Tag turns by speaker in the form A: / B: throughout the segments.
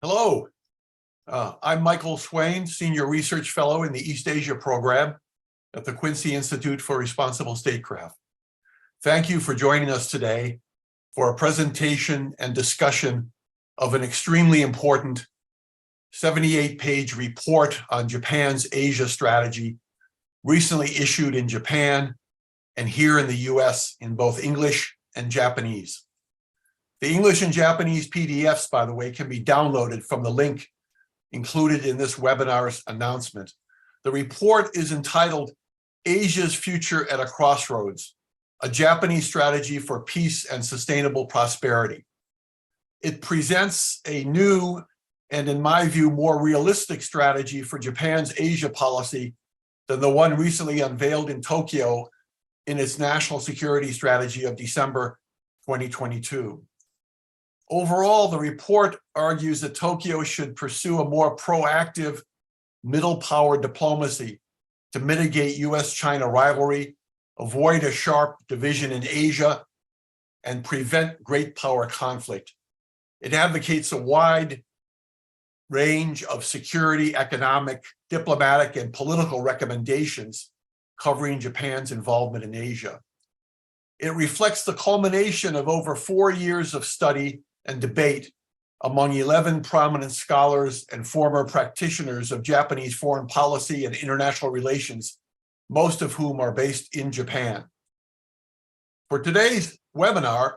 A: Hello, I'm Michael Swaine, Senior Research Fellow in the East Asia Program at the Quincy Institute for Responsible Statecraft. Thank you for joining us today for a presentation and discussion of an extremely important 78-page report on Japan's Asia strategy, recently issued in Japan and here in the US in both English and Japanese. The English and Japanese PDFs, by the way, can be downloaded from the link included in this webinar's announcement. The report is entitled Asia's Future at a Crossroads, a Japanese strategy for peace and sustainable prosperity. It presents a new and, in my view, more realistic strategy for Japan's Asia policy than the one recently unveiled in Tokyo in its national security strategy of December 2022. Overall, the report argues that Tokyo should pursue a more proactive middle power diplomacy to mitigate US-China rivalry, avoid a sharp division in Asia, and prevent great power conflict. It advocates a wide range of security, economic, diplomatic, and political recommendations covering Japan's involvement in Asia. It reflects the culmination of over 4 years of study and debate among 11 prominent scholars and former practitioners of Japanese foreign policy and international relations, most of whom are based in Japan. For today's webinar,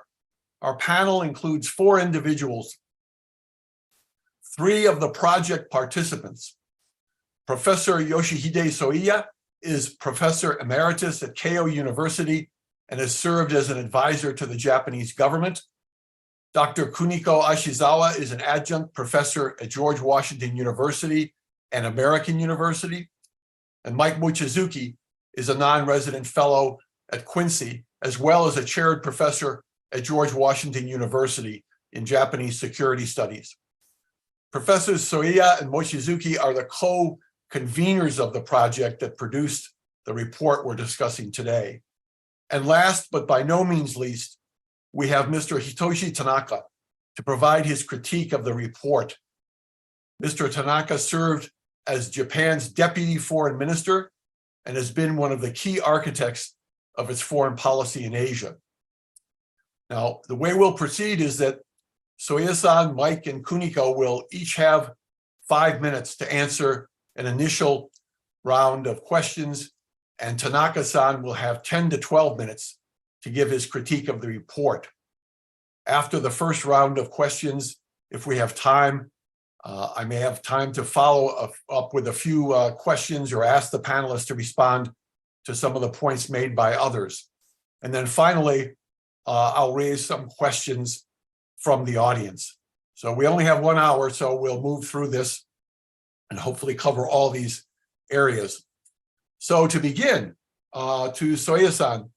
A: our panel includes 4 individuals. 3 of the project participants. Professor Yoshihide Soeya is Professor Emeritus at Keio University and has served as an advisor to the Japanese government. Dr. Kuniko Ashizawa is an adjunct professor at George Washington University and American University. And Mike Mochizuki is a non-resident fellow at Quincy, as well as a chaired professor at George Washington University in Japanese security studies. Professors Soeya and Mochizuki are the co-conveners of the project that produced the report we're discussing today. And last, but by no means least, we have Mr. Hitoshi Tanaka to provide his critique of the report. Mr. Tanaka served as Japan's deputy foreign minister and has been one of the key architects of its foreign policy in Asia. Now, the way we'll proceed is that Soeya-san, Mike, and Kuniko will each have 5 minutes to answer an initial round of questions, and Tanaka-san will have 10 to 12 minutes to give his critique of the report. After the first round of questions, if we have time, I may have time to follow up with a few questions or ask the panelists to respond to some of the points made by others. And then finally, I'll raise some questions from the audience. So we only have 1 hour, so we'll move through this and hopefully cover all these areas. So to begin, to Soeya-san,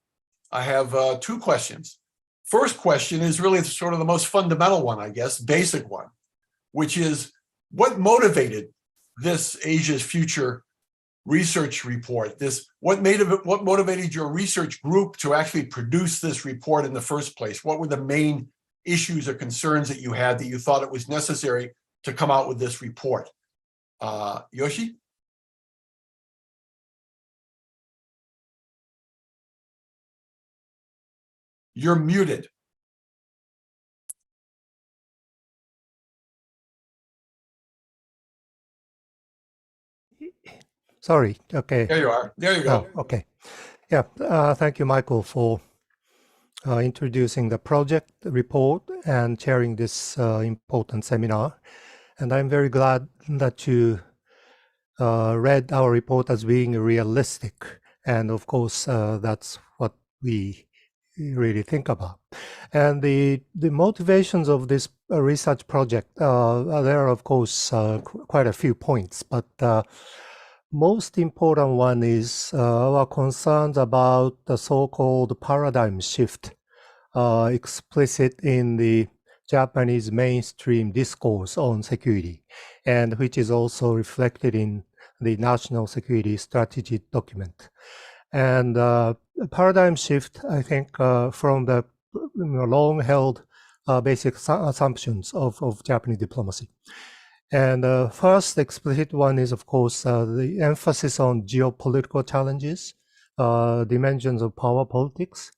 A: I have 2 questions. First question is really sort of the most fundamental one, I guess, basic one, which is what motivated this Asia's Future research report? What motivated your research group to actually produce this report in the first place? What were the main issues or concerns that you had that you thought it was necessary to come out with this report? Yoshi? You're muted.
B: Sorry, okay.
A: There you are. There you go.
B: Oh, okay. Yeah, thank you, Michael, for introducing the project report and chairing this important seminar. And I'm very glad that you read our report as being realistic. And of course, that's what we really think about. And the motivations of this research project, there are, of course, quite a few points, but most important one is our concerns about the so-called paradigm shift explicit in the Japanese mainstream discourse on security, and which is also reflected in the National Security Strategy document. And paradigm shift, I think, from the long-held basic assumptions of Japanese diplomacy. And first explicit one is, of course, the emphasis on geopolitical challenges, dimensions of power politics.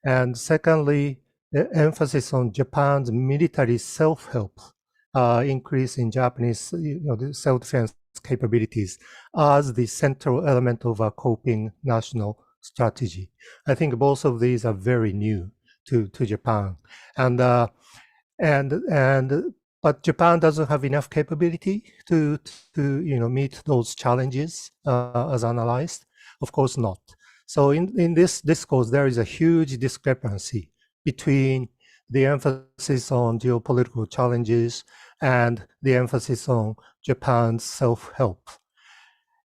B: And secondly, the emphasis on Japan's military self-help, increase in Japanese the self-defense capabilities as the central element of a coping national strategy. I think both of these are very new to Japan. But Japan doesn't have enough capability to meet those challenges as analyzed. Of course not. So in this discourse, there is a huge discrepancy between the emphasis on geopolitical challenges and the emphasis on Japan's self-help.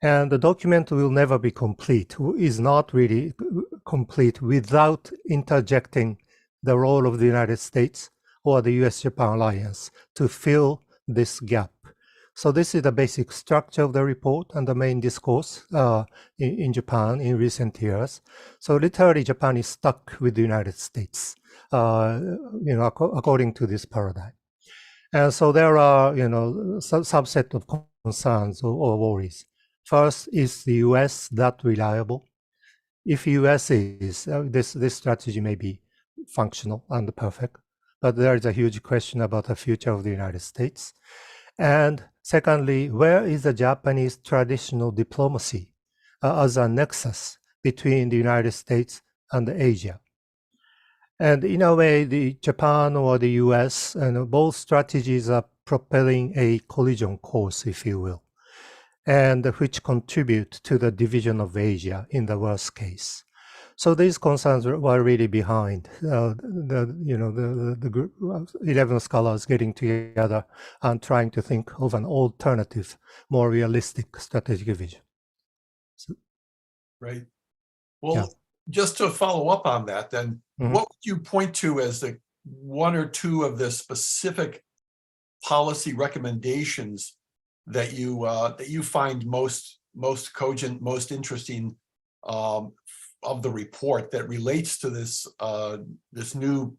B: And the document will never be complete, is not really complete without interjecting the role of the United States or the US-Japan alliance to fill this gap. So this is the basic structure of the report and the main discourse in Japan in recent years. So literally, Japan is stuck with the United States, according to this paradigm. And so there are, subset of concerns or worries. First, is the US that reliable? If US is, this strategy may be functional and perfect, but there is a huge question about the future of the United States. And secondly, where is the Japanese traditional diplomacy as a nexus between the United States and Asia? And in a way, the Japan or the US, and both strategies are propelling a collision course, if you will, and which contribute to the division of Asia in the worst case. So these concerns were really behind the group, 11 scholars getting together and trying to think of an alternative, more realistic strategic vision. So,
A: right. Well, just to follow up on that, then, what would you point to as the one or two of the specific policy recommendations that you find most cogent, most interesting of the report that relates to this this new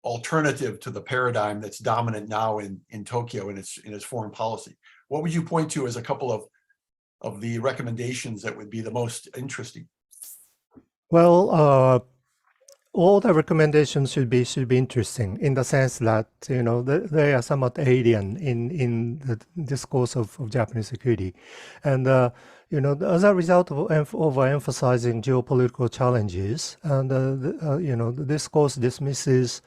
A: alternative to the paradigm that's dominant now in Tokyo in its foreign policy? What would you point to as a couple of the recommendations that would be the most interesting?
B: Well, all the recommendations should be interesting in the sense that they are somewhat alien in the discourse of Japanese security, and as a result of overemphasizing geopolitical challenges, and the discourse dismisses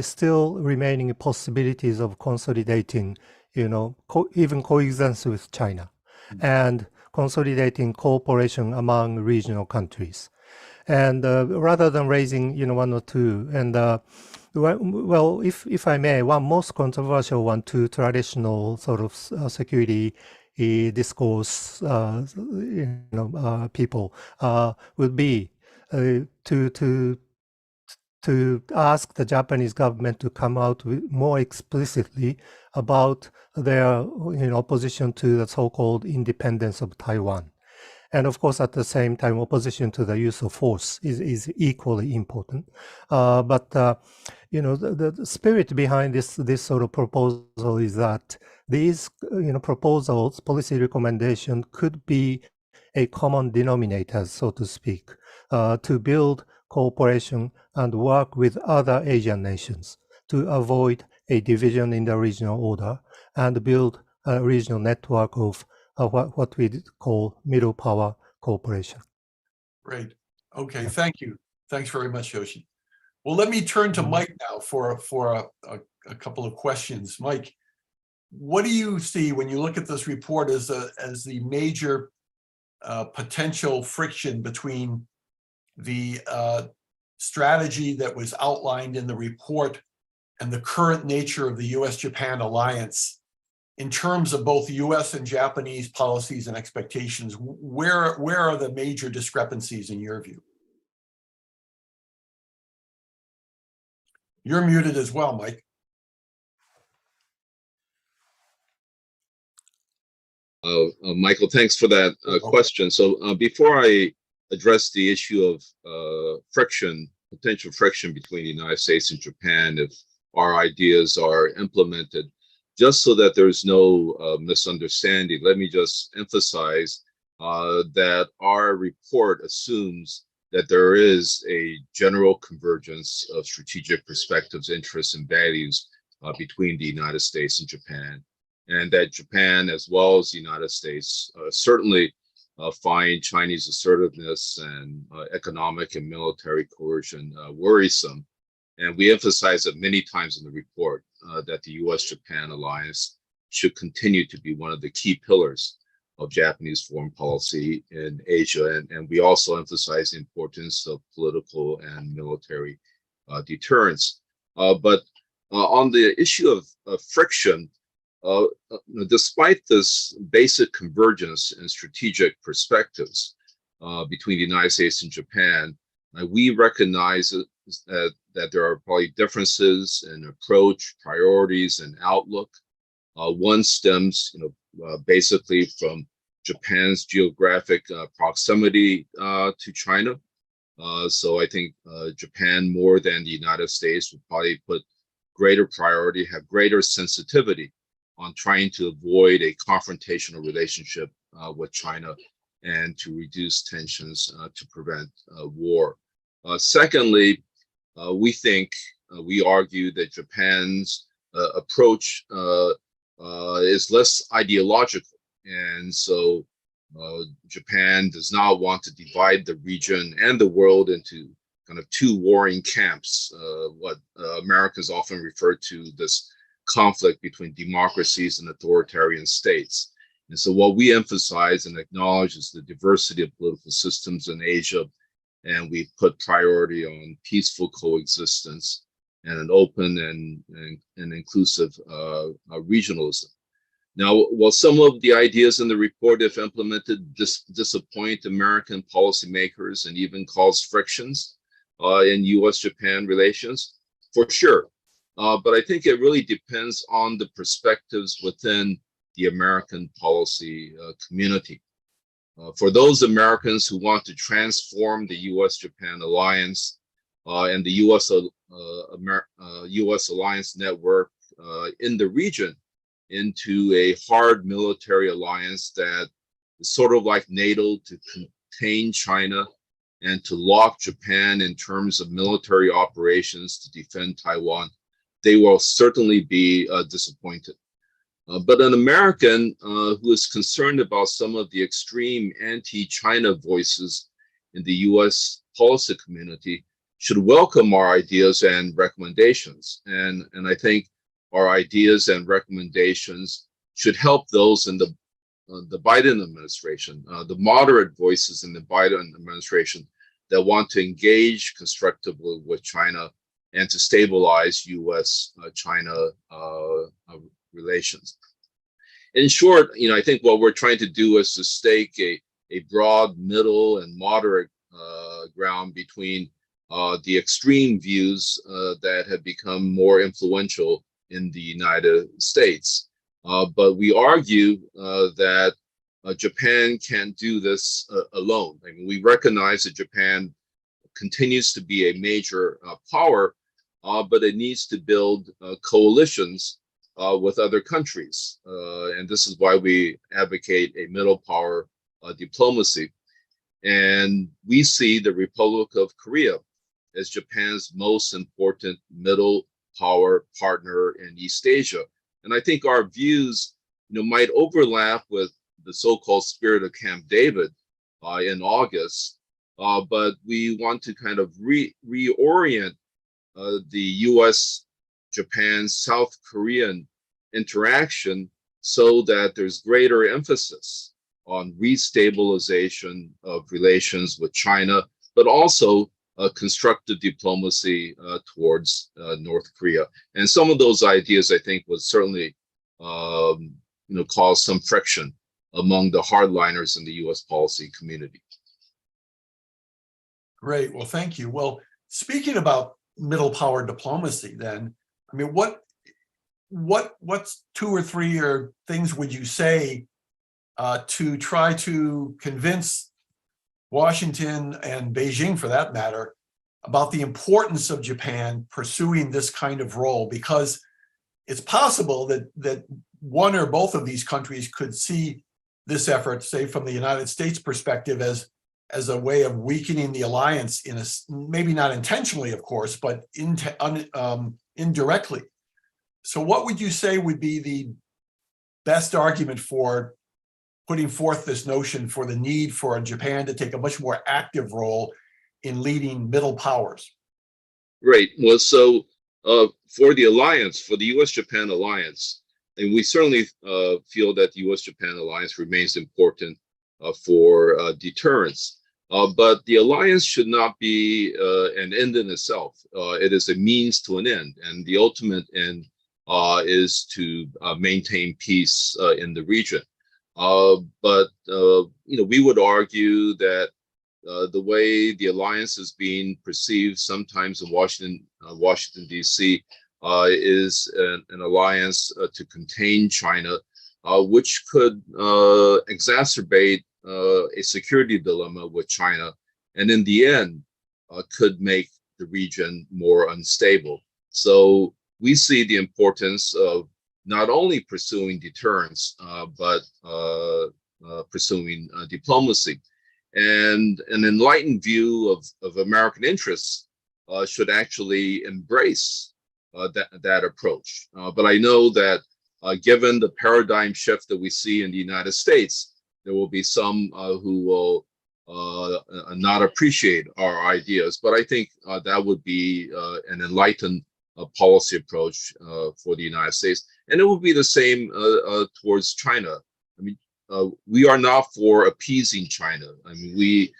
B: still remaining possibilities of consolidating, even coexistence with China, and consolidating cooperation among regional countries. And rather than raising, one or two, and well, if I may, one most controversial one to traditional sort of security discourse, people would be to ask the Japanese government to come out with more explicitly about their opposition to the so-called independence of Taiwan. And of course, at the same time, opposition to the use of force is equally important. But the spirit behind this sort of proposal is that these proposals, policy recommendation, could be a common denominator, so to speak, to build cooperation and work with other Asian nations to avoid a division in the regional order and build a regional network of what we call middle power cooperation.
A: Great. Okay, thank you. Thanks very much, Yoshi. Well, let me turn to Mike now for a couple of questions. Mike, what do you see when you look at this report as the major potential friction between the strategy that was outlined in the report and the current nature of the US-Japan alliance in terms of both US and Japanese policies and expectations? Where are the major discrepancies in your view? You're muted as well, Mike.
C: Michael, thanks for that question. So before I address the issue of potential friction between the United States and Japan if our ideas are implemented, just so that there's no misunderstanding, let me just emphasize that our report assumes that there is a general convergence of strategic perspectives, interests, and values between the United States and Japan, and that Japan, as well as the United States, certainly find Chinese assertiveness and economic and military coercion worrisome. And we emphasize it many times in the report that the US-Japan alliance should continue to be one of the key pillars of Japanese foreign policy in Asia. And we also emphasize the importance of political and military deterrence. But on the issue of friction, despite this basic convergence in strategic perspectives between the United States and Japan, we recognize that there are probably differences in approach, priorities, and outlook. One stems, basically from Japan's geographic proximity to China. So I think Japan, more than the United States, would probably put greater priority, have greater sensitivity on trying to avoid a confrontational relationship with China and to reduce tensions to prevent war. Secondly, we argue that Japan's approach is less ideological. And so Japan does not want to divide the region and the world into kind of two warring camps, what Americans often refer to this conflict between democracies and authoritarian states. And so what we emphasize and acknowledge is the diversity of political systems in Asia, and we put priority on peaceful coexistence and an open and inclusive regionalism. Now, while some of the ideas in the report, if implemented, disappoint American policymakers and even cause frictions in US-Japan relations, for sure. But I think it really depends on the perspectives within the American policy community. For those Americans who want to transform the US-Japan alliance and the US alliance network in the region into a hard military alliance that is sort of like NATO to contain China and to lock Japan in terms of military operations to defend Taiwan, they will certainly be disappointed. But an American who is concerned about some of the extreme anti-China voices in the US policy community should welcome our ideas and recommendations. And I think our ideas and recommendations should help those in the Biden administration, the moderate voices in the Biden administration that want to engage constructively with China and to stabilize US-China relations. In short, I think what we're trying to do is to stake a broad, middle, and moderate ground between the extreme views that have become more influential in the United States. But we argue that Japan can't do this alone. I mean, we recognize that Japan continues to be a major power, but it needs to build coalitions with other countries. And this is why we advocate a middle power diplomacy. And we see the Republic of Korea as Japan's most important middle power partner in East Asia. And I think our views might overlap with the so-called spirit of Camp David in August, but we want to kind of reorient the US-Japan, South Korean interaction so that there's greater emphasis on restabilization of relations with China, but also constructive diplomacy towards North Korea. And some of those ideas, I think, would certainly cause some friction among the hardliners in the US policy community.
A: Great. Well, thank you. Well, speaking about middle power diplomacy, then, I mean, what's two or three things would you say to try to convince Washington and Beijing, for that matter, about the importance of Japan pursuing this kind of role? Because it's possible that one or both of these countries could see this effort, say from the United States perspective, as a way of weakening the alliance in a, maybe not intentionally, of course, but indirectly. So what would you say would be the best argument for putting forth this notion for the need for Japan to take a much more active role in leading middle powers?
C: Right. Well, so for the alliance, for the U.S.-Japan alliance, and we certainly feel that the U.S.-Japan alliance remains important for deterrence. But the alliance should not be an end in itself. It is a means to an end, and the ultimate end is to maintain peace in the region. But we would argue that the way the alliance is being perceived sometimes in Washington D.C. Is an alliance to contain China, which could exacerbate a security dilemma with China, and in the end could make the region more unstable. So we see the importance of not only pursuing deterrence, but pursuing diplomacy. And an enlightened view of American interests should actually embrace that approach. But I know that given the paradigm shift that we see in the United States, there will be some who will not appreciate our ideas. But I think that would be an enlightened policy approach for the United States. And it will be the same towards China. I mean, we are not for appeasing China. I mean, we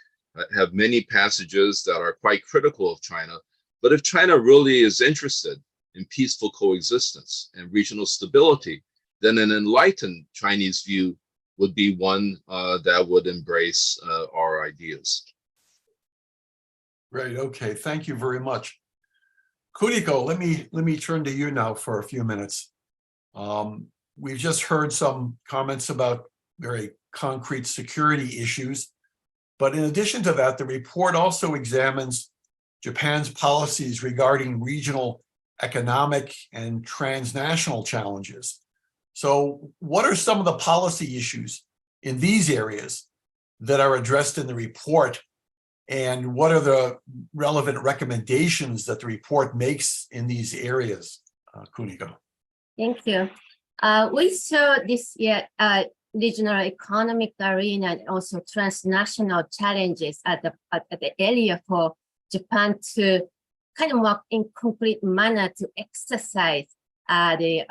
C: have many passages that are quite critical of China. But if China really is interested in peaceful coexistence and regional stability, then an enlightened Chinese view would be one that would embrace our ideas.
A: Right. Okay. Thank you very much. Kuniko, let me turn to you now for a few minutes. We've just heard some comments about very concrete security issues, but in addition to that, the report also examines Japan's policies regarding regional economic and transnational challenges. So what are some of the policy issues in these areas that are addressed in the report? And what are the relevant recommendations that the report makes in these areas, Kuniko?
D: Thank you. We saw this year regional economic arena and also transnational challenges at the area for Japan to kind of work in concrete manner to exercise the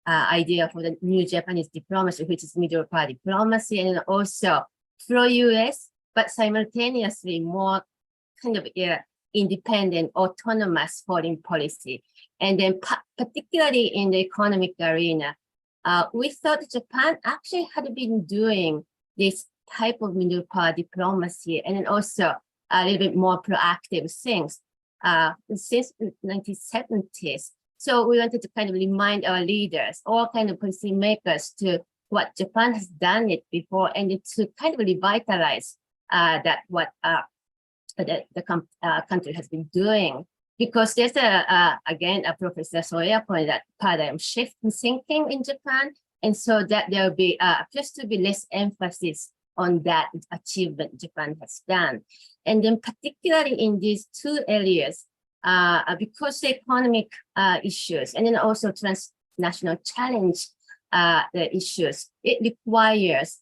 D: idea for the new Japanese diplomacy, which is middle power diplomacy, and also pro-US, but simultaneously more kind of independent, autonomous foreign policy. And then particularly in the economic arena, we thought Japan actually had been doing this type of middle power diplomacy and then also a little bit more proactive things since the 1970s. So we wanted to kind of remind our leaders, all kind of policy makers, to what Japan has done it before and to kind of revitalize that what the country has been doing. Because there's again, a Professor Soeya pointed out paradigm shift in thinking in Japan. And so that there will be, appears to be less emphasis on that achievement Japan has done. And then particularly in these two areas, because the economic issues and then also transnational challenge the issues, it requires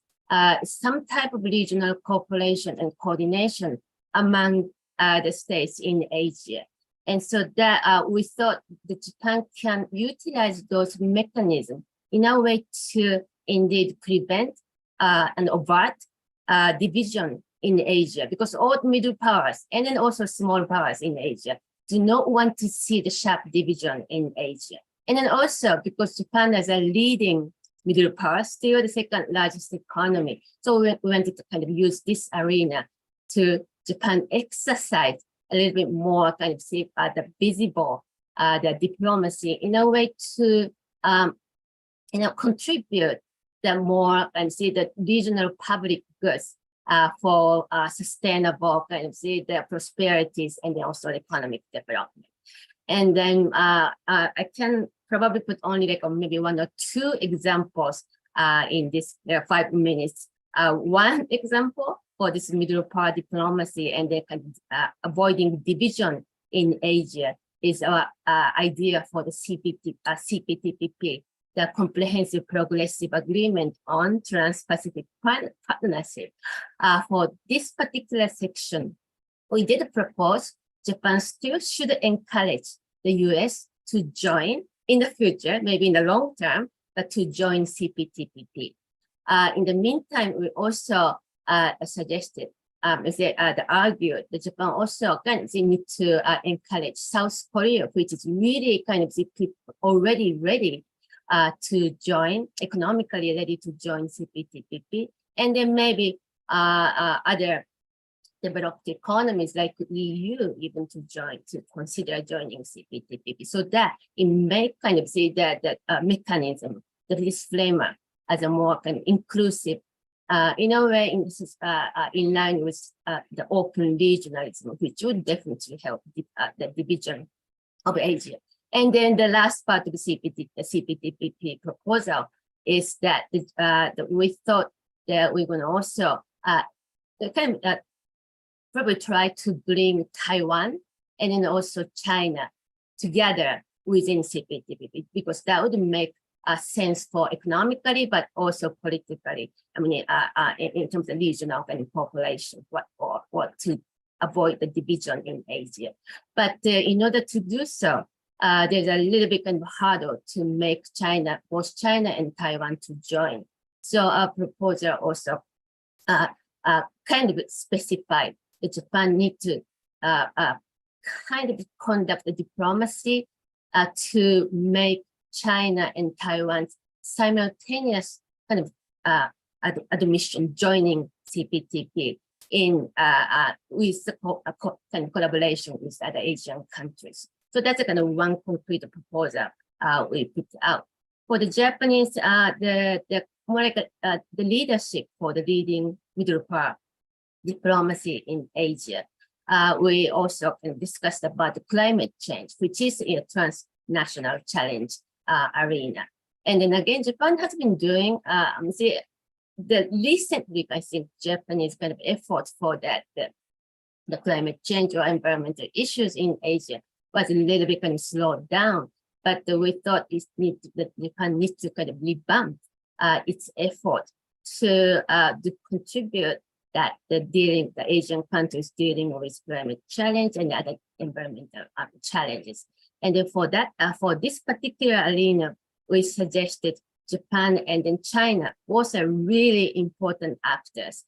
D: some type of regional cooperation and coordination among the states in Asia. And so that we thought that Japan can utilize those mechanisms in a way to indeed prevent and avert division in Asia, because all middle powers and then also small powers in Asia do not want to see the sharp division in Asia. And then also because Japan is a leading middle power, still the second largest economy. So we wanted to kind of use this arena to Japan exercise a little bit more kind of see the visible, the diplomacy in a way to, contribute the more and see the regional public goods for sustainable kind of see the prosperities and also economic development. And then I can probably put only like maybe one or two examples in this 5 minutes. One example for this middle power diplomacy and avoiding division in Asia is our idea for the CPTPP, the Comprehensive Progressive Agreement on Trans-Pacific Partnership. For this particular section, we did propose Japan still should encourage the US to join in the future, maybe in the long term, but to join CPTPP. In the meantime, we also suggested, argued that Japan also need to encourage South Korea, which is really already ready to join, economically ready to join CPTPP, and then maybe other developed economies like EU even to consider joining CPTPP. So that it may see that mechanism, the disclaimer, as a more inclusive, in a way, in line with the open regionalism, which would definitely help the division of Asia. And then the last part of the CPTPP proposal is that we thought that we're going to also probably try to bring Taiwan and then also China together within CPTPP, because that would make sense for economically, but also politically. I mean, in terms of regional population, or to avoid the division in Asia. But in order to do so, there's a little bit hurdle to make both China and Taiwan to join. So our proposal also specified that Japan need to conduct a diplomacy to make China and Taiwan simultaneous admission joining CPTP in with the collaboration with other Asian countries. So that's one concrete proposal we put out. For the Japanese, the more like the leadership for the leading middle power diplomacy in Asia. We also discussed about the climate change, which is a transnational challenge arena. And then again, Japan has been doing the recently, I think, Japanese efforts for that, the climate change or environmental issues in Asia was a little bit slowed down. But we thought that Japan needs to revamp its effort to contribute that the Asian countries dealing with climate challenge and other environmental challenges. And then for that, for this particular arena, we suggested Japan and then China was a really important actors,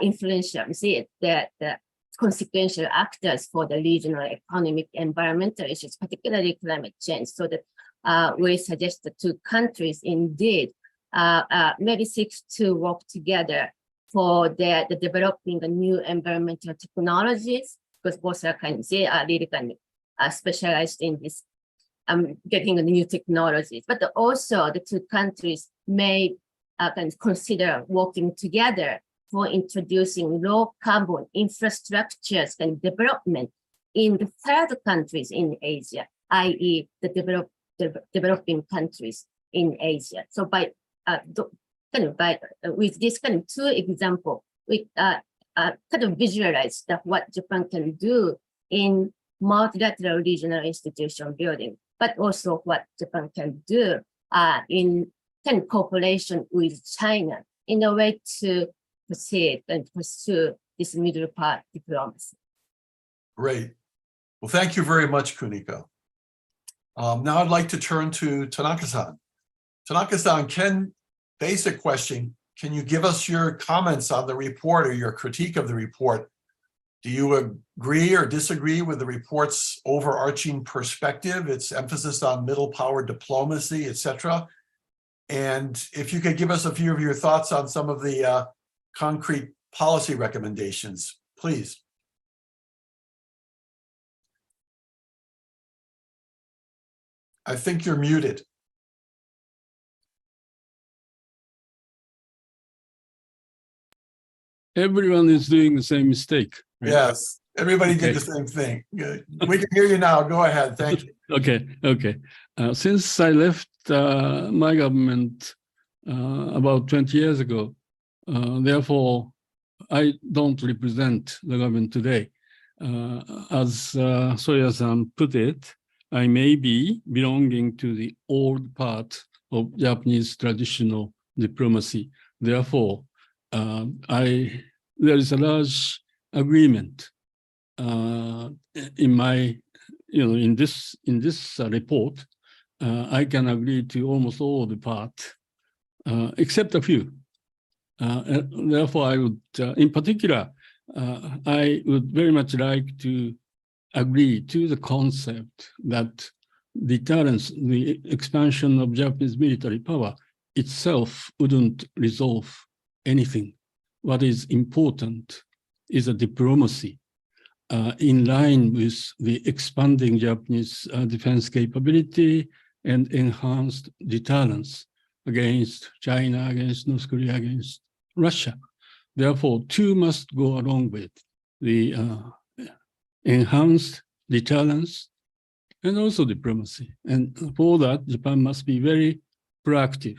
D: influential, the consequential actors for the regional economic environmental issues, particularly climate change. So that we suggested two countries indeed maybe seek to work together for the developing the new environmental technologies, because both are really specialized in this getting the new technologies. But also the two countries may consider working together for introducing low carbon infrastructures and development in the third countries in Asia, i.e. the developing countries in Asia. So by with this two example, we visualize that what Japan can do in multilateral regional institution building, but also what Japan can do in cooperation with China in a way to proceed and pursue this middle path diplomacy.
A: Great. Well, thank you very much, Kuniko. Now I'd like to turn to Tanaka-san. Tanaka-san, basic question, can you give us your comments on the report or your critique of the report? Do you agree or disagree with the report's overarching perspective, its emphasis on middle power diplomacy, etc.? And if you could give us a few of your thoughts on some of the concrete policy recommendations, please. I think you're muted.
E: Everyone is doing the same mistake. Right?
A: Yes. Everybody did
E: Okay.
A: the same thing. Good. We can hear you now. Go ahead. Thank you.
E: Okay. Since I left my government about 20 years ago, therefore, I don't represent the government today. As Soeya-san put it, I may be belonging to the old part of Japanese traditional diplomacy. Therefore, there is a large agreement in my, in this report. I can agree to almost all the part, except a few. Therefore, I would, in particular, I would very much like to agree to the concept that deterrence, the expansion of Japanese military power itself wouldn't resolve anything. What is important is a diplomacy in line with the expanding Japanese defense capability and enhanced deterrence against China, against North Korea, against Russia. Therefore, two must go along with the enhanced deterrence and also diplomacy. And for that, Japan must be very proactive.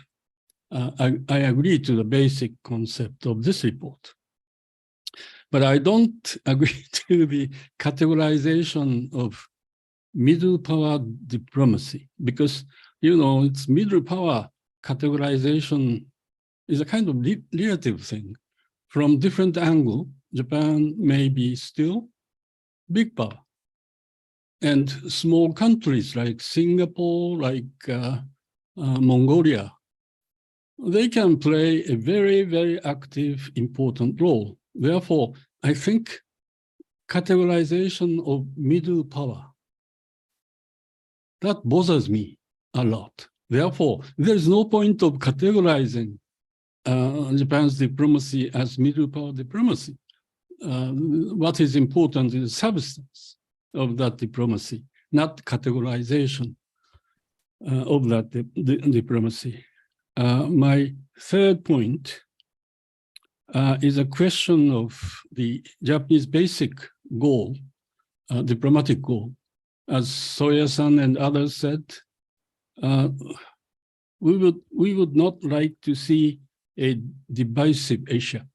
E: I agree to the basic concept of this report. But I don't agree to the categorization of middle power diplomacy because, it's middle power categorization is a kind of relative thing. From different angle, Japan may be still big power. And small countries like Singapore, like Mongolia, they can play a very, very active, important role. Therefore, I think categorization of middle power, that bothers me a lot. Therefore, there is no point of categorizing Japan's diplomacy as middle power diplomacy. What is important is the substance of that diplomacy, not categorization of that diplomacy. My third point is a question of the Japanese basic goal, diplomatic goal. As Soeya-san and others said, we would not like to see a divisive Asia.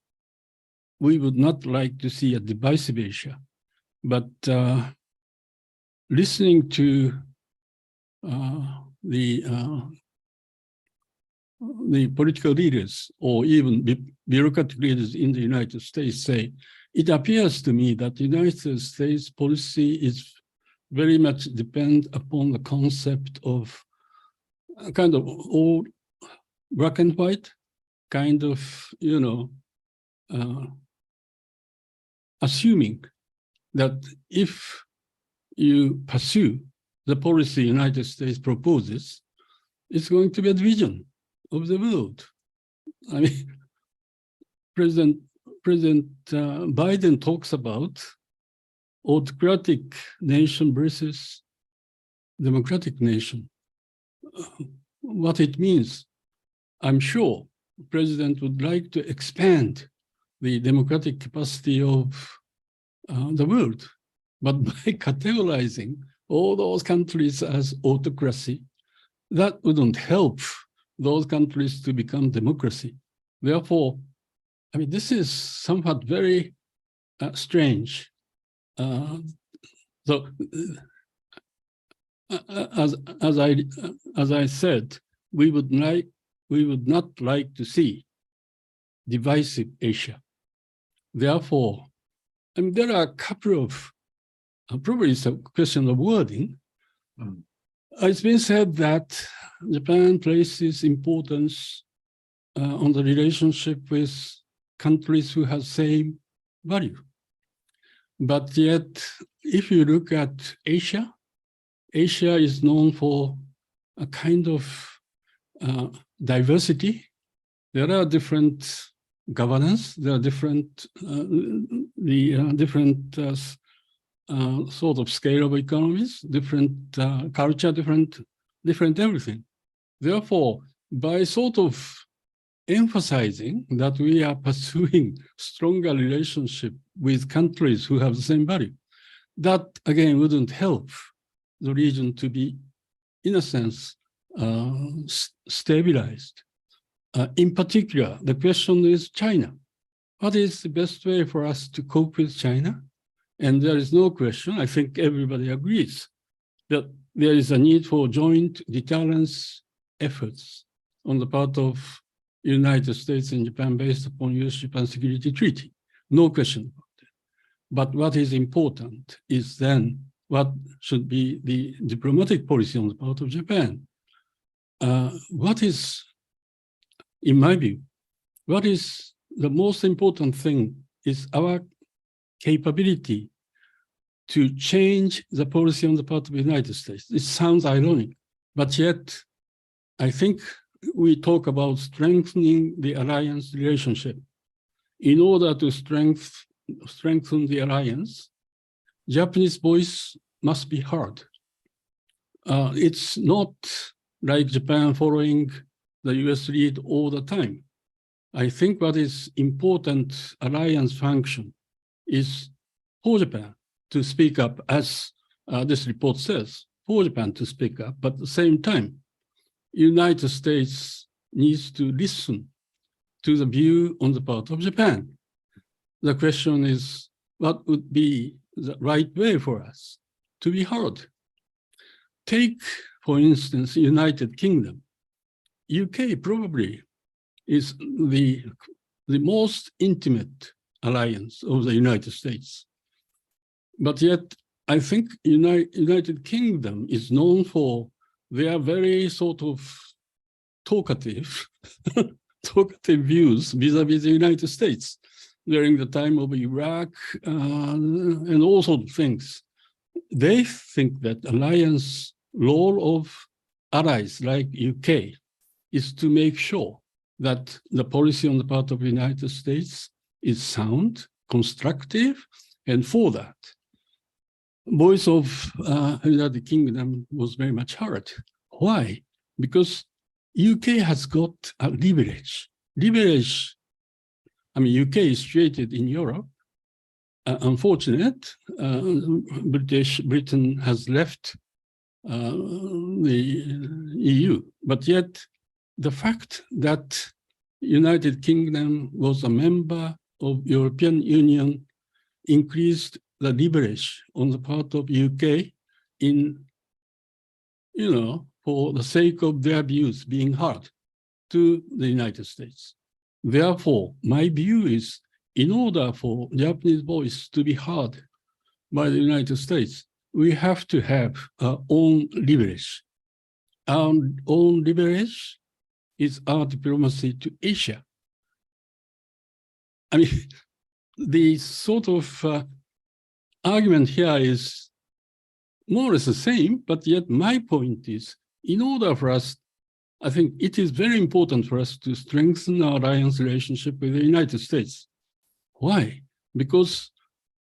E: We would not like to see a divisive Asia. But listening to the political leaders or even bureaucratic leaders in the United States say, it appears to me that the United States policy is very much depend upon the concept of a kind of all black and white, kind of, assuming that if you pursue the policy the United States proposes, it's going to be a division of the world. I mean, President Biden talks about autocratic nation versus democratic nation. What it means, I'm sure the president would like to expand the democratic capacity of the world, but by categorizing all those countries as autocracy, that wouldn't help those countries to become democracy. Therefore, I mean, this is somewhat very strange. So, as I said, we would not like to see divisive Asia. Therefore, I mean, there are a couple of probably it's a question of wording. It's been said that Japan places importance on the relationship with countries who have same value. But yet, if you look at Asia, Asia is known for a kind of diversity. There are different governance, there are different, sort of scale of economies, different culture, different everything. Therefore, by sort of emphasizing that we are pursuing stronger relationship with countries who have the same value. That, again, wouldn't help the region to be, in a sense, stabilized. In particular, the question is China. What is the best way for us to cope with China? And there is no question, I think everybody agrees, that there is a need for joint deterrence efforts on the part of United States and Japan based upon US-Japan Security Treaty. No question about it. But what is important is then what should be the diplomatic policy on the part of Japan. What is, in my view, what is the most important thing is our capability to change the policy on the part of the United States. It sounds ironic, but yet I think we talk about strengthening the alliance relationship. In order to strengthen the alliance, Japanese voice must be heard. It's not like Japan following the US lead all the time. I think what is important alliance function is for Japan to speak up, as this report says, for Japan to speak up, but at the same time, United States needs to listen to the view on the part of Japan. The question is, what would be the right way for us to be heard? Take, for instance, United Kingdom. UK probably is the most intimate alliance of the United States. But yet, I think United Kingdom is known for their very sort of talkative, talkative views vis-a-vis the United States during the time of Iraq and all sorts of things. They think that alliance role of allies like UK is to make sure that the policy on the part of the United States is sound, constructive, and for that, voice of United Kingdom was very much heard. Why? Because UK has got a leverage. Leverage, I mean, UK is situated in Europe. Unfortunate, Britain has left the EU, but yet the fact that United Kingdom was a member of European Union increased the leverage on the part of UK in, for the sake of their views being heard to the United States. Therefore, my view is, in order for Japanese voice to be heard by the United States, we have to have our own leverage. Our own leverage is our diplomacy to Asia. I mean, the sort of argument here is more or less the same, but yet my point is, in order for us, I think it is very important for us to strengthen our alliance relationship with the United States. Why? Because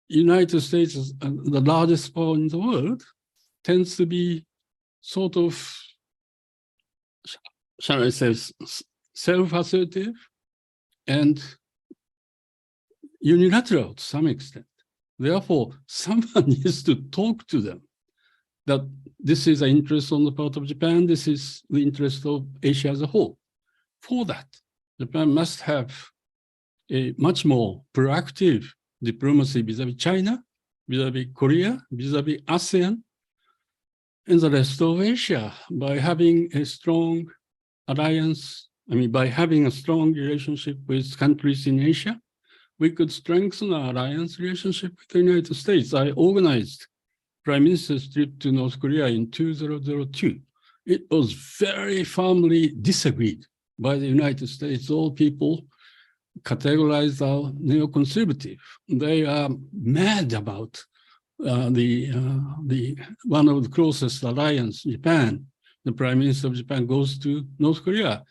E: United States, is the largest power in the world, tends to be sort of, shall I say, self-assertive and unilateral to some extent. Therefore, someone needs to talk to them that this is an interest on the part of Japan, this is the interest of Asia as a whole. For that, Japan must have a much more proactive diplomacy vis-a-vis China, vis-a-vis Korea, vis-a-vis ASEAN, and the rest of Asia by having a strong alliance, by having a strong relationship with countries in Asia, we could strengthen our alliance relationship with the United States. I organized Prime Minister's trip to North Korea in 2002. It was very firmly disagreed by the United States. All people categorized as neoconservative. They are mad about the one of the closest alliance, Japan. The Prime Minister of Japan goes to North Korea,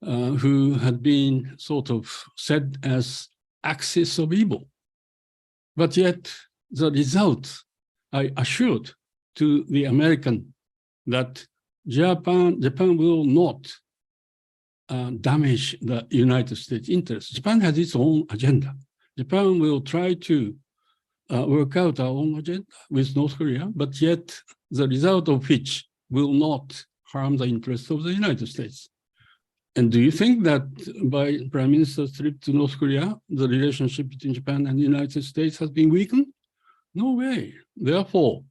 E: who had been sort of said as axis of evil. But yet the result, I assured to the American that Japan will not damage the United States interests. Japan has its own agenda. Japan will try to work out our own agenda with North Korea, but yet the result of which will not harm the interests of the United States. And do you think that by Prime Minister's trip to North Korea, the relationship between Japan and the United States has been weakened? No way. Therefore,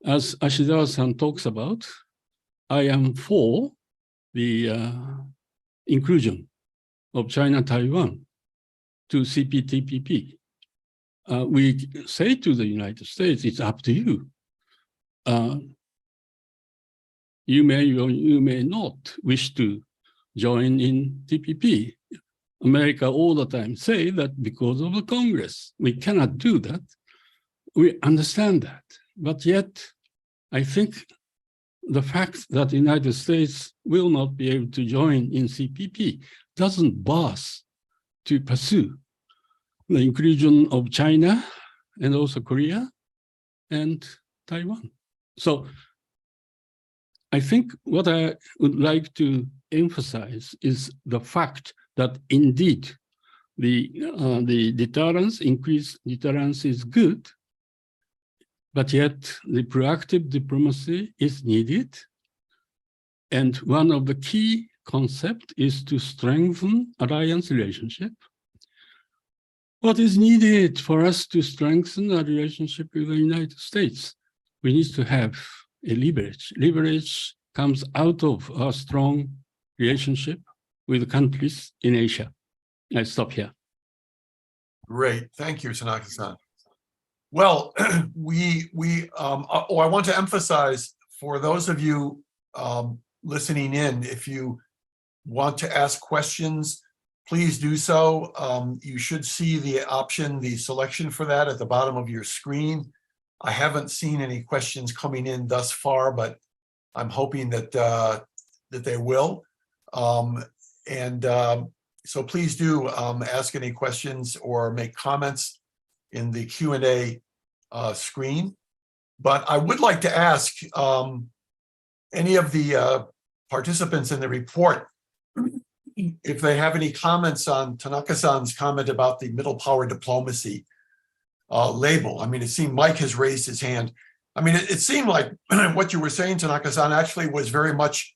E: as Ashizawa-san talks about, I am for the inclusion of China-Taiwan to CPTPP. We say to the United States, it's up to you. You may or you may not wish to join in TPP. America all the time say that because of the Congress, we cannot do that. We understand that. But yet, I think the fact that the United States will not be able to join in CPP doesn't bar us to pursue the inclusion of China and also Korea and Taiwan. So I think what I would like to emphasize is the fact that indeed the deterrence, increased deterrence is good, but yet the proactive diplomacy is needed. And one of the key concepts is to strengthen alliance relationship. What is needed for us to strengthen our relationship with the United States? We need to have a leverage. Leverage comes out of our strong relationship with countries in Asia. I stop here.
A: Great, thank you, Tanaka-san. Well, I want to emphasize for those of you listening in, if you want to ask questions, please do so. You should see the option, the selection for that at the bottom of your screen. I haven't seen any questions coming in thus far, but I'm hoping that that they will. So please do ask any questions or make comments in the Q&A screen. But I would like to ask any of the participants in the report if they have any comments on Tanaka-san's comment about the middle power diplomacy label. I mean, it seemed Mike has raised his hand. I mean, it seemed like what you were saying, Tanaka-san, actually was very much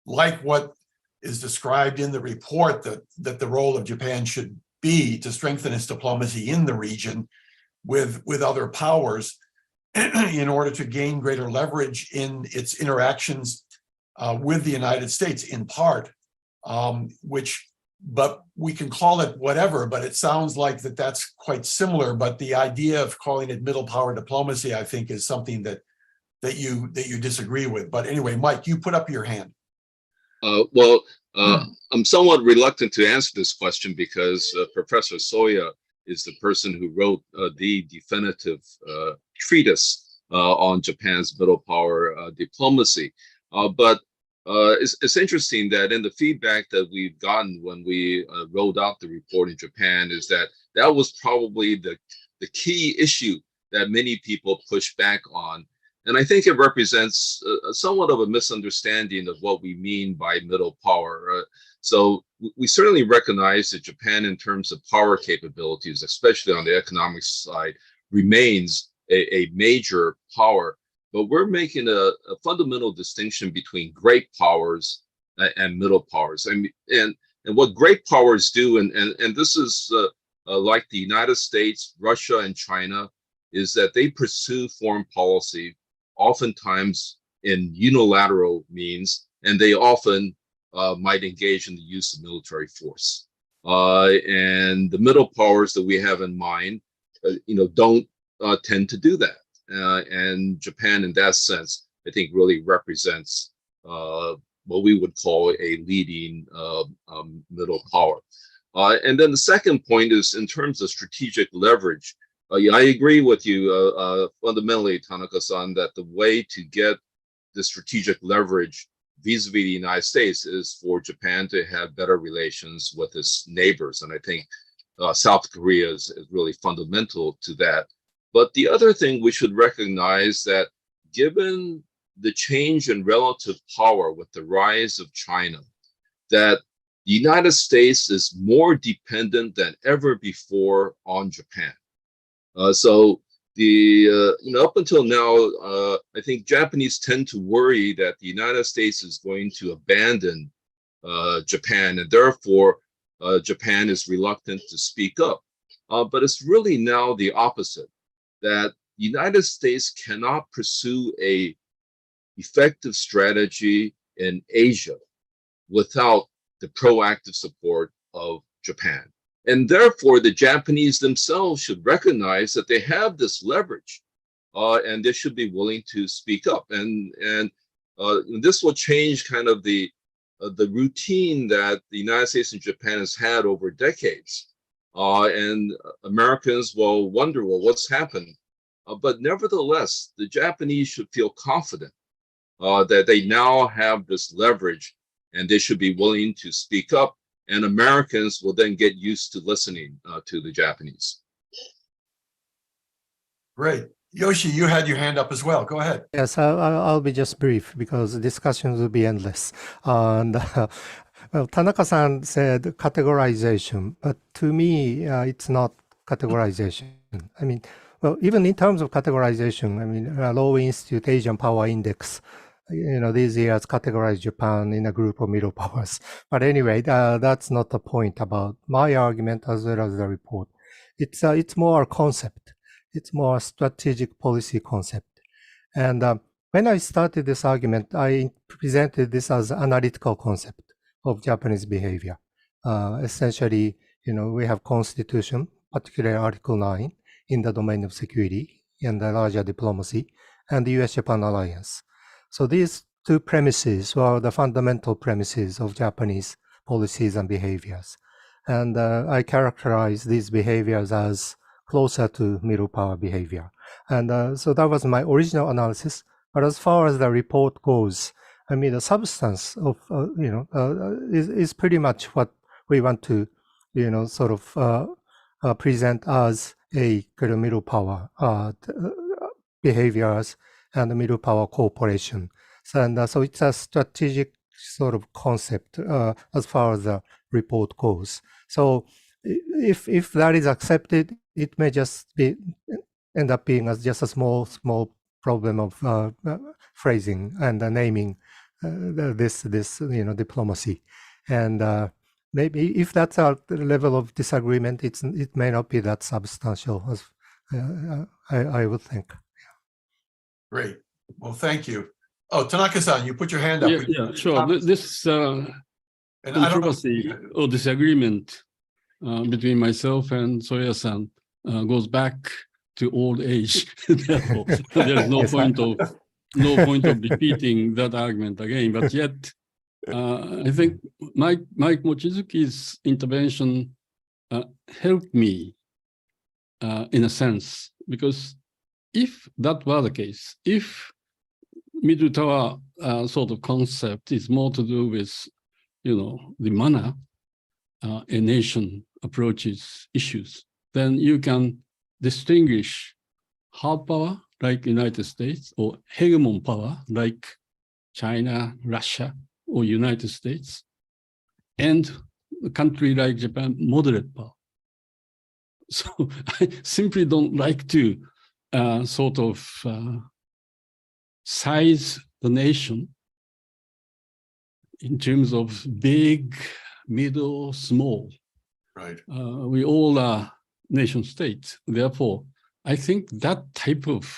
A: like what is described in the report, that the role of Japan should be to strengthen its diplomacy in the region with other powers in order to gain greater leverage in its interactions with the United States, in part, but we can call it whatever, but it sounds like that's quite similar. But the idea of calling it middle power diplomacy, I think, is something that you disagree with. But anyway, Mike, you put up your hand.
C: I'm somewhat reluctant to answer this question because Professor Soeya is the person who wrote the definitive treatise on Japan's middle power diplomacy. But it's interesting that in the feedback that we've gotten when we rolled out the report in Japan is that was probably the key issue that many people push back on. And I think it represents somewhat of a misunderstanding of what we mean by middle power. So we certainly recognize that Japan, in terms of power capabilities, especially on the economic side, remains a major power. But we're making a fundamental distinction between great powers and middle powers. And what great powers do, and this is like the United States, Russia, and China, is that they pursue foreign policy oftentimes in unilateral means, and they often might engage in the use of military force. And the middle powers that we have in mind, don't tend to do that. And Japan, in that sense, I think really represents what we would call a leading middle power. And then the second point is in terms of strategic leverage. I agree with you fundamentally, Tanaka-san, that the way to get the strategic leverage vis-a-vis the United States is for Japan to have better relations with its neighbors. And I think South Korea is really fundamental to that. But the other thing we should recognize that given the change in relative power with the rise of China, that the United States is more dependent than ever before on Japan. So up until now, I think Japanese tend to worry that the United States is going to abandon Japan, and therefore Japan is reluctant to speak up. But it's really now the opposite, that the United States cannot pursue a effective strategy in Asia without the proactive support of Japan. And therefore, the Japanese themselves should recognize that they have this leverage, and they should be willing to speak up. And this will change kind of the routine that the United States and Japan has had over decades. And Americans will wonder, well, what's happened? But nevertheless, the Japanese should feel confident that they now have this leverage, and they should be willing to speak up. And Americans will then get used to listening to the Japanese.
A: Great. Yoshi, you had your hand up as well. Go ahead.
B: Yes, I'll be just brief because the discussions will be endless. And well, Tanaka-san said categorization, but to me, it's not categorization. I mean, well, even in terms of categorization, I mean, Lowy Institute Asian Power Index, these years categorize Japan in a group of middle powers. But anyway, that's not the point about my argument as well as the report. It's more a concept. It's more a strategic policy concept. And when I started this argument, I presented this as an analytical concept of Japanese behavior. Essentially, we have Constitution, particularly Article 9, in the domain of security and the larger diplomacy, and the US-Japan alliance. So these two premises were the fundamental premises of Japanese policies and behaviors. And I characterize these behaviors as closer to middle power behavior. And so that was my original analysis. But as far as the report goes, I mean, the substance of, is pretty much what we want to, sort of present as a kind of middle power behaviors and the middle power cooperation. So it's a strategic sort of concept as far as the report goes. So if that is accepted, it may just end up being as just a small problem of phrasing and naming this diplomacy. And maybe if that's a level of disagreement, it may not be that substantial as I would think.
A: Great. Well, thank you. Oh, Tanaka-san, you put your hand up.
E: Yeah, sure. This controversy or disagreement between myself and Soeya-san goes back to old age. Therefore, there's no point of repeating that argument again. But yet, I think Mike Mochizuki's intervention helped me in a sense, because if that were the case, if middle tower sort of concept is more to do with, the manner a nation approaches issues, then you can distinguish hard power like United States or hegemon power like China, Russia, or United States, and a country like Japan, moderate power. So I simply don't like to sort of size the nation in terms of big, middle, small.
A: Right.
E: We all are nation states. Therefore, I think that type of,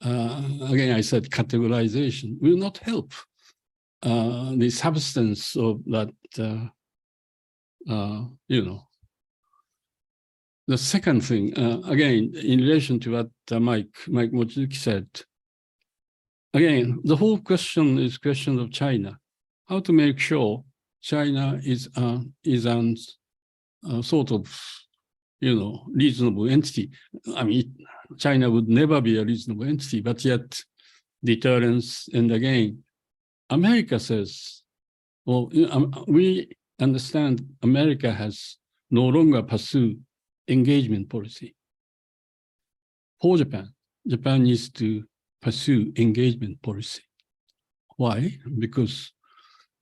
E: again, I said categorization will not help the substance of that, The second thing, again, in relation to what Mike Mochizuki said, again, the whole question is question of China. How to make sure China is an sort of, reasonable entity. I mean, China would never be a reasonable entity, but yet deterrence. And again, America says, well, we understand America has no longer pursued engagement policy. For Japan needs to pursue engagement policy. Why? Because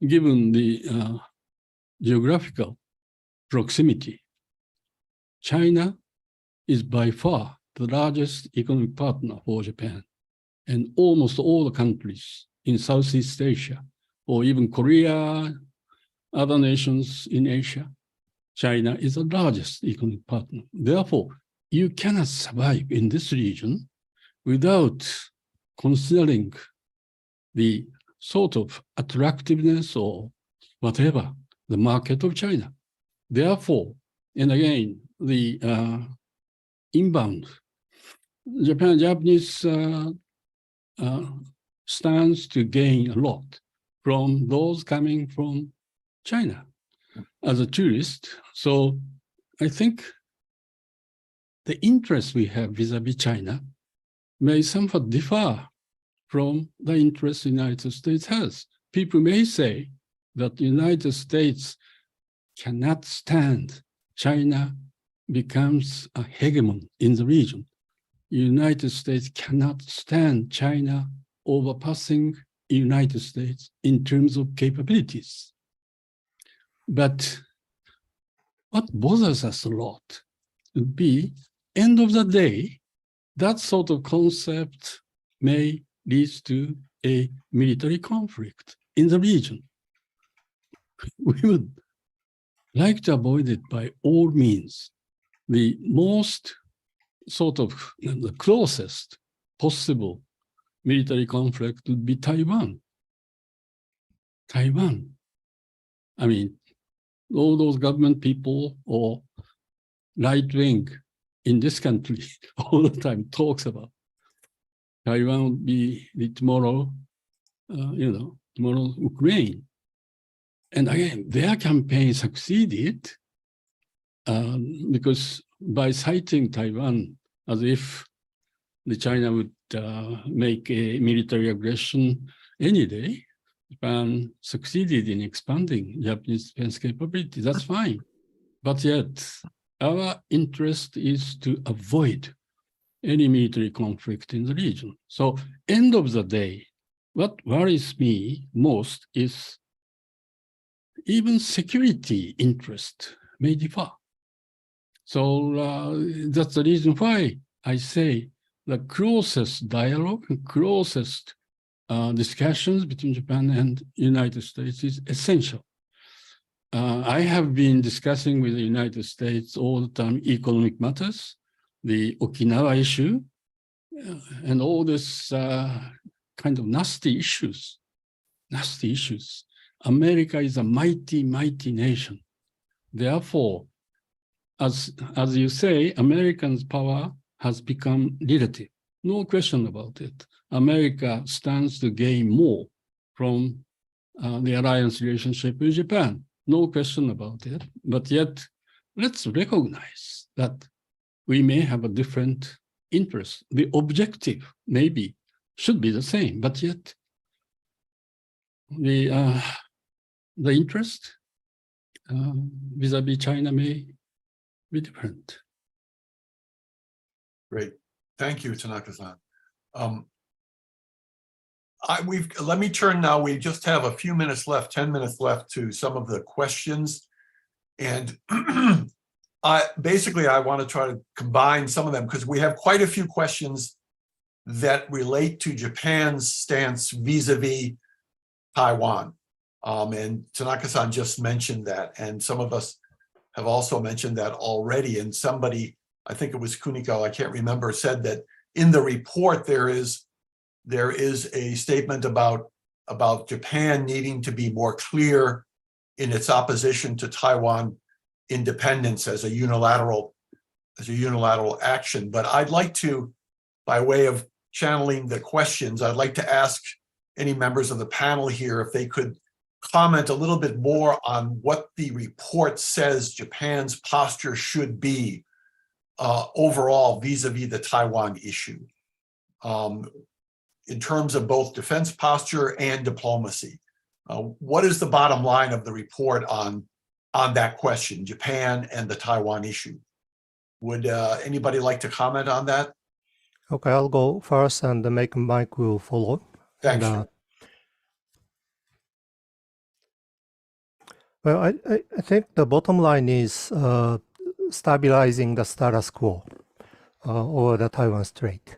E: given the geographical proximity, China is by far the largest economic partner for Japan, and almost all the countries in Southeast Asia, or even Korea, other nations in Asia, China is the largest economic partner. Therefore, you cannot survive in this region without considering the sort of attractiveness or whatever, the market of China. Therefore, and again, the inbound, Japanese stands to gain a lot from those coming from China as a tourist. So I think the interest we have vis-a-vis China may somewhat differ from the interest the United States has. People may say that the United States cannot stand China becomes a hegemon in the region. The United States cannot stand China overpassing the United States in terms of capabilities. But what bothers us a lot would be, end of the day, that sort of concept may lead to a military conflict in the region. We would like to avoid it by all means. The most sort of the closest possible military conflict would be Taiwan. Taiwan. I mean, all those government people or right wing in this country all the time talks about Taiwan would be the tomorrow, tomorrow Ukraine. And again, their campaign succeeded because by citing Taiwan as if the China would make a military aggression any day, Japan succeeded in expanding Japanese defense capability. That's fine. But yet, our interest is to avoid any military conflict in the region. So, end of the day, what worries me most is even security interest may differ. So that's the reason why I say the closest dialogue, closest discussions between Japan and United States is essential. I have been discussing with the United States all the time economic matters, the Okinawa issue, and all this kind of nasty issues. America is a mighty, mighty nation. Therefore, as you say, Americans' power has become relative. No question about it. America stands to gain more from the alliance relationship with Japan. No question about it. But yet, let's recognize that we may have a different interest. The objective maybe should be the same, but yet the interest vis-a-vis China may be different.
A: Great. Thank you, Tanaka-san. Let me turn now. We just have a few minutes left, 10 minutes left to some of the questions. And I want to try to combine some of them because we have quite a few questions that relate to Japan's stance vis-a-vis Taiwan. And Tanaka-san just mentioned that. And some of us have also mentioned that already. And somebody, I think it was Kuniko, I can't remember, said that in the report there is a statement about Japan needing to be more clear in its opposition to Taiwan independence as a unilateral action. But I'd like to, by way of channeling the questions, I'd like to ask any members of the panel here if they could comment a little bit more on what the report says Japan's posture should be overall vis-a-vis the Taiwan issue, in terms of both defense posture and diplomacy. What is the bottom line of the report on that question, Japan and the Taiwan issue? Would anybody like to comment on that?
B: Okay, I'll go first and Mike will follow.
A: Thanks.
B: Well, I think the bottom line is stabilizing the status quo over the Taiwan Strait.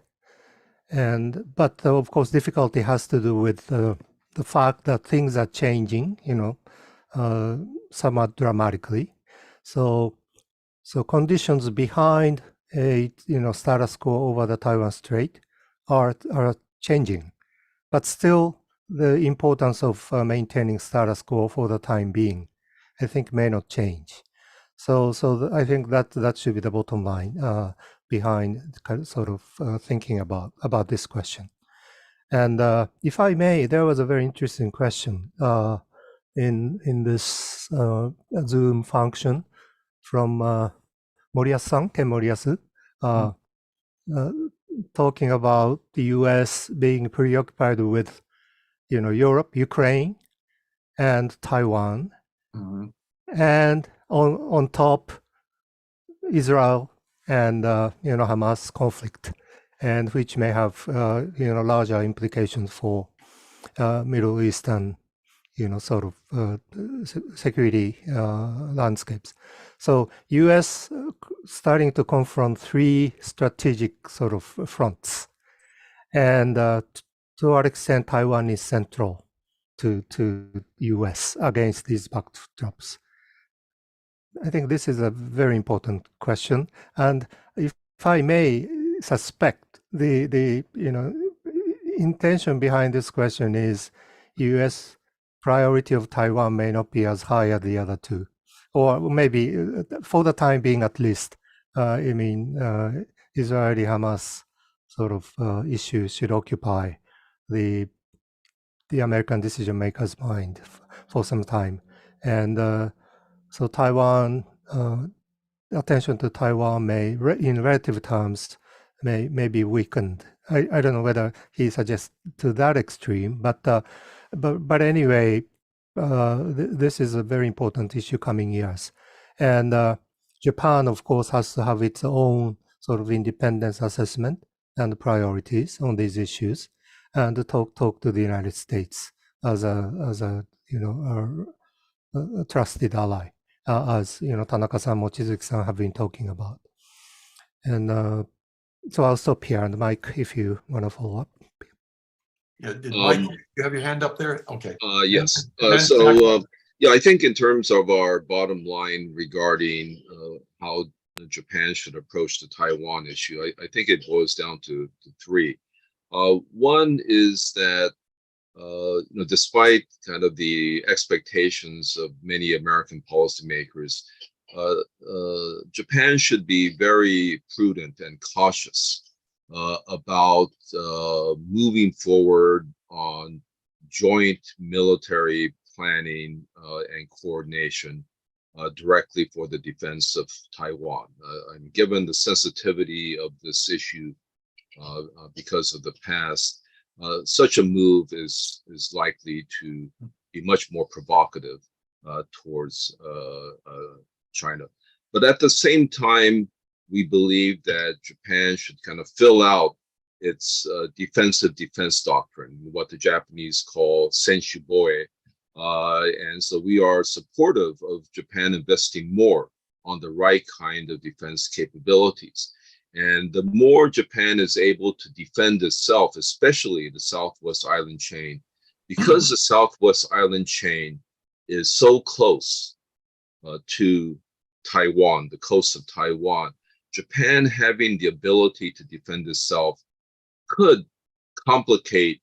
B: But of course, difficulty has to do with the fact that things are changing, somewhat dramatically. So conditions behind a status quo over the Taiwan Strait are changing, but still the importance of maintaining status quo for the time being, I think, may not change. So I think that should be the bottom line behind sort of thinking about this question. And if I may, there was a very interesting question in this Zoom function from Moriyasu-san, Ken Moriyasu, talking about the U.S. being preoccupied with, Europe, Ukraine, and Taiwan, and on top, Israel and Hamas conflict, and which may have larger implications for Middle Eastern sort of security landscapes. So U.S. starting to confront three strategic sort of fronts, and to what extent Taiwan is central to U.S. against these backdrops. I think this is a very important question, and if I may suspect, the intention behind this question is U.S. priority of Taiwan may not be as high as the other two, or maybe for the time being at least. Israeli-Hamas sort of issue should occupy the American decision makers' mind for some time, and so Taiwan, attention to Taiwan may, in relative terms, may be weakened. I don't know whether he suggests to that extreme, but anyway, this is a very important issue coming years, and Japan, of course, has to have its own sort of independence assessment and priorities on these issues, and talk to the United States as a trusted ally, as Tanaka-san, Mochizuki-san have been talking about. And so I'll stop here, and Mike, if you want to follow up.
A: Yeah, Mike, you have your hand up there? Okay.
C: Yes.
A: And
C: Yeah, I think in terms of our bottom line regarding how Japan should approach the Taiwan issue, I think it boils down to three. One is that despite kind of the expectations of many American policymakers, Japan should be very prudent and cautious about moving forward on joint military planning and coordination directly for the defense of Taiwan. And given the sensitivity of this issue because of the past, such a move is likely to be much more provocative towards China. But at the same time, we believe that Japan should kind of fill out its defensive defense doctrine, what the Japanese call senshuboe. And so we are supportive of Japan investing more on the right kind of defense capabilities. And the more Japan is able to defend itself, especially the Southwest Island chain, because the Southwest Island chain is so close to Taiwan, the coast of Taiwan, Japan having the ability to defend itself could complicate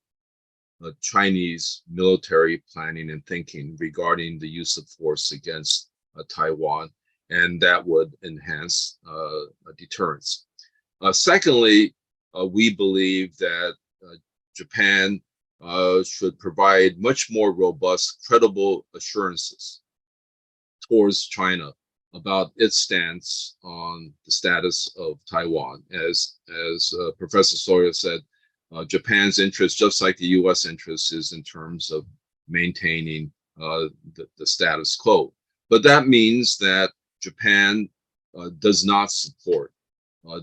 C: Chinese military planning and thinking regarding the use of force against Taiwan, and that would enhance deterrence. Secondly, we believe that Japan should provide much more robust, credible assurances towards China about its stance on the status of Taiwan. As Professor Soeya said, Japan's interest, just like the U.S. interest, is in terms of maintaining the status quo. But that means that Japan does not support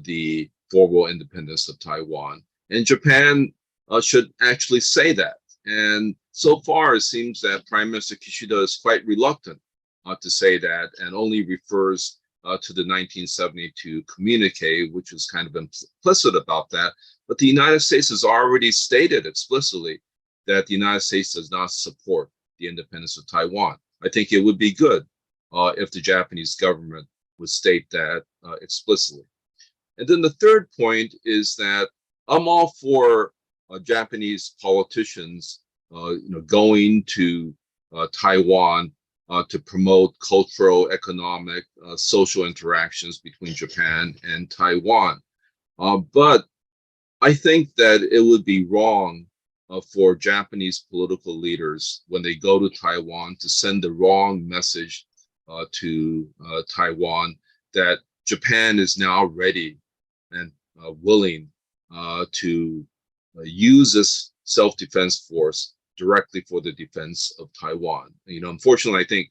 C: the formal independence of Taiwan. And Japan should actually say that. And so far, it seems that Prime Minister Kishida is quite reluctant to say that, and only refers to the 1972 communique, which was kind of implicit about that. But the United States has already stated explicitly that the United States does not support the independence of Taiwan. I think it would be good if the Japanese government would state that explicitly. And then the third point is that I'm all for Japanese politicians, going to Taiwan to promote cultural, economic, social interactions between Japan and Taiwan. But I think that it would be wrong for Japanese political leaders when they go to Taiwan to send the wrong message to Taiwan that Japan is now ready and willing to use this self-defense force directly for the defense of Taiwan. Unfortunately, I think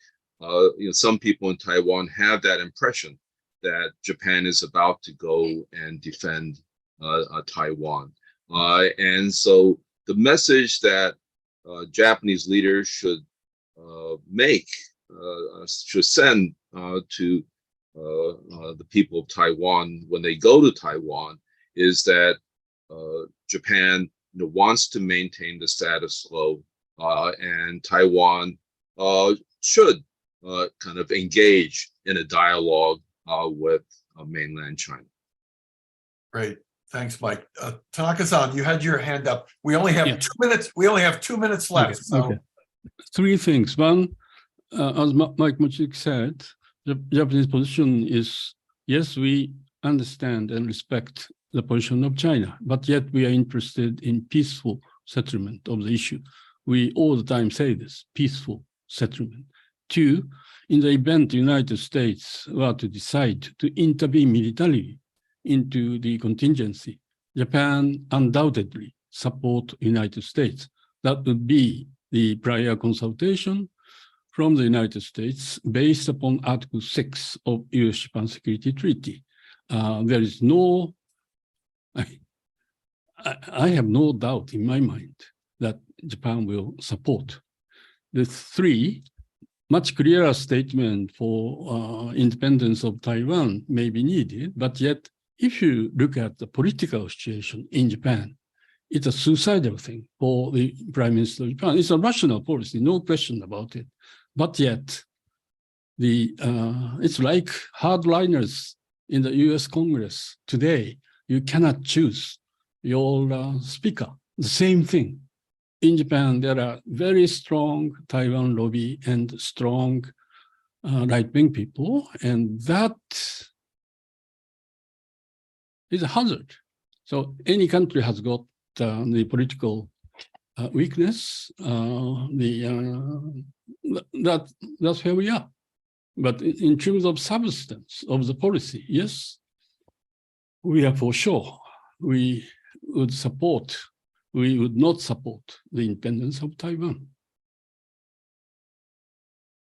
C: some people in Taiwan have that impression that Japan is about to go and defend Taiwan. And so the message that Japanese leaders should should send to the people of Taiwan when they go to Taiwan is that Japan wants to maintain the status quo, and Taiwan should kind of engage in a dialogue with mainland China.
A: Great. Thanks, Mike. Tanaka-san, you had your hand up. We only have 2 minutes. We only have 2 minutes left.
E: Okay,
A: So
E: okay. Three things. One, as Mike Mochizuki said, the Japanese position is, yes, we understand and respect the position of China, but yet we are interested in peaceful settlement of the issue. We all the time say this, peaceful settlement. Two, in the event the United States were to decide to intervene militarily into the contingency, Japan undoubtedly support United States. That would be the prior consultation from the United States based upon Article 6 of U.S.-Japan Security Treaty. There is no, I have no doubt in my mind that Japan will support. The three, much clearer statement for independence of Taiwan may be needed, but yet if you look at the political situation in Japan, it's a suicidal thing for the Prime Minister of Japan. It's a rational policy, no question about it. But yet, it's like hardliners in the US Congress today. You cannot choose your speaker. The same thing. In Japan, there are very strong Taiwan lobby and strong right-wing people, and that is a hazard. So any country has got the political weakness. That's where we are. But in terms of substance of the policy, yes, we are for sure. We would not support the independence of Taiwan.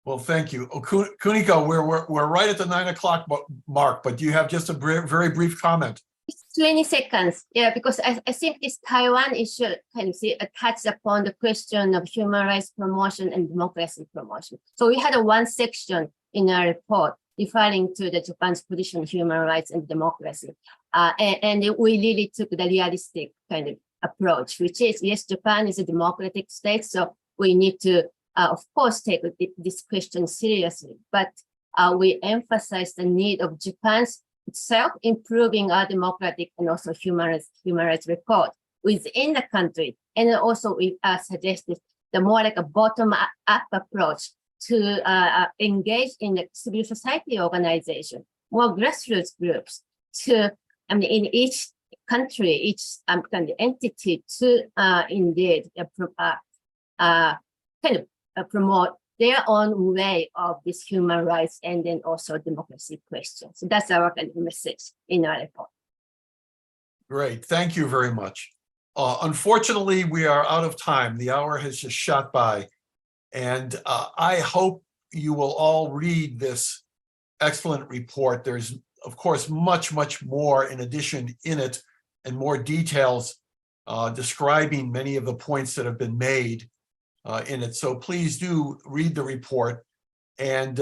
A: well, thank you. Kuniko, we're right at the 9 o'clock mark, but do you have just a very brief comment?
D: It's 20 seconds. Yeah, because I think this Taiwan issue kind of touches upon the question of human rights promotion and democracy promotion. So we had one section in our report referring to the Japan's position on human rights and democracy. And we really took the realistic kind of approach, which is, yes, Japan is a democratic state, so we need to, of course, take this question seriously. But we emphasize the need of Japan's itself improving our democratic and also human rights record within the country. And also we suggested the more like a bottom-up approach to engage in the civil society organization, more grassroots groups to, in each country, each kind of entity to indeed promote their own way of this human rights and then also democracy questions. So that's our kind of message in our report.
A: Great, thank you very much. Unfortunately, we are out of time. The hour has just shot by. And I hope you will all read this excellent report. There's, of course, much, much more in addition in it and more details describing many of the points that have been made in it. So please do read the report. and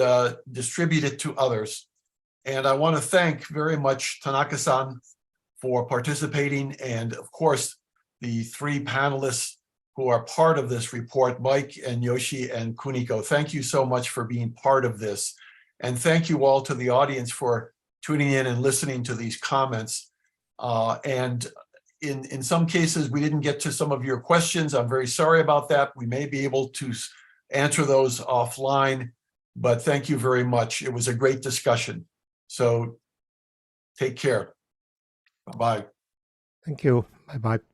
A: distribute it to others. And I want to thank very much Tanaka-san for participating, and of course, the three panelists who are part of this report, Mike and Yoshi and Kuniko. Thank you so much for being part of this. And thank you all to the audience for tuning in and listening to these comments. And in some cases, we didn't get to some of your questions. I'm very sorry about that. We may be able to answer those offline, but thank you very much. It was a great discussion. So take care. Bye-bye.
B: Thank you. Bye-bye.